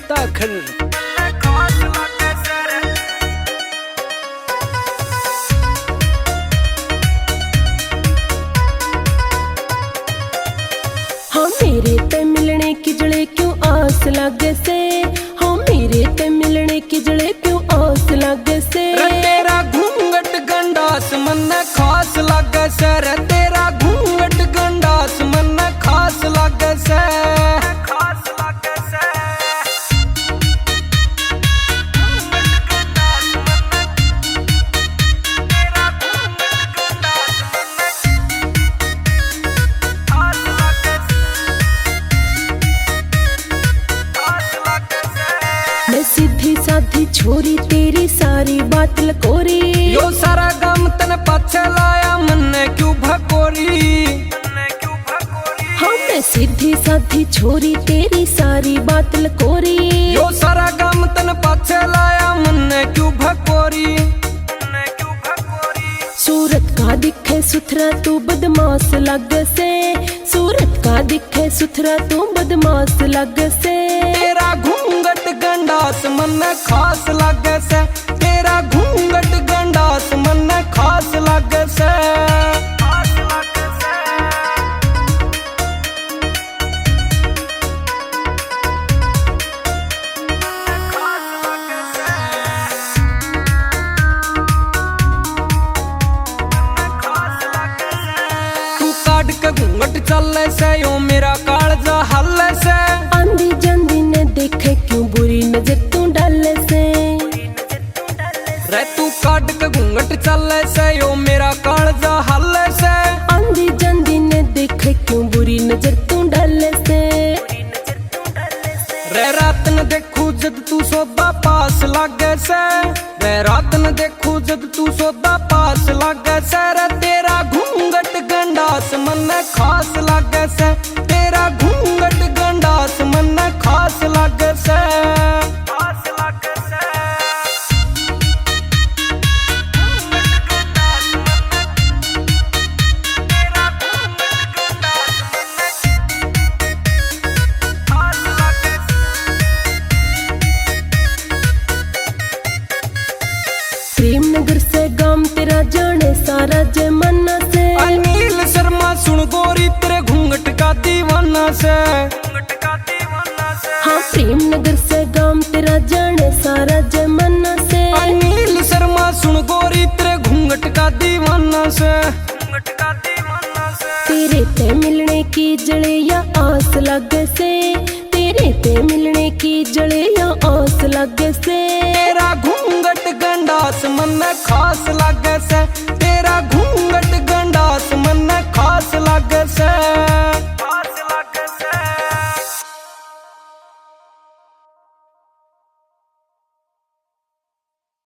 मुस्ताखिर। हाँ मेरे ते मिलने की जड़े क्यों आस लगे से, हाँ मेरे ते मिलने की जड़े क्यों आस लगे से। तेरा घूंघट गंडास मन खास लगे से, रे तेरा घूंघट गंडास मन खास लगे से। मैं सीधी साधी छोरी तेरी सारी बात लकोरी, यो सारा गम तन पाछे लाया मन क्यों भकोरी। हाँ मैं सीधी साधी छोरी तेरी सारी बात लकोरी, यो सारा गम तन पाछे लाया मन क्यों भकोरी। सूरत का दिखे सुथरा तू बदमाश लग से, सूरत का दिखे सुथरा तू बदमाश लग से। तेरा घूंघट गंडास मन खास लगे से, तेरा घूंघट गंडास मन खास लगे से। तू काट के घूंघट चले से यो मेरा कालजा हल से। आंधी जांधी ने देखे क्यों बुरी नजर तू डाले से, रे तू काट के घूंघट चले से यो मेरा कालजा हल से। आंधी जांधी ने देखे क्यों बुरी नजर तू डाले से। रे रात न देखू जद तू सोदा पास लागे से, रे रात न देखू जद तू सोदा पास लागे से। रे तेरा घूंघट गंडास मन खास लागे से, तेरा घूंघट गंडास मन खास लागे से। प्रेम नगर से गांव तेरा जाने सारा जमाना से। अनिल शर्मा सुन गोरी तेरे घूंघट का दीवाना से। हाँ प्रेम नगर से गांव तेरा जाने सारा जमाना से। अनिल शर्मा सुन गोरी तेरे घूंघट का दीवाना से। तेरे ते मिलने की जड़े या आस लगे से, तेरे ते मिलने की जड़े या आस लगे से। तेरा घूंघट गंडास मन खास लगे से, तेरा घूंघट गंडास मन खास लगे से।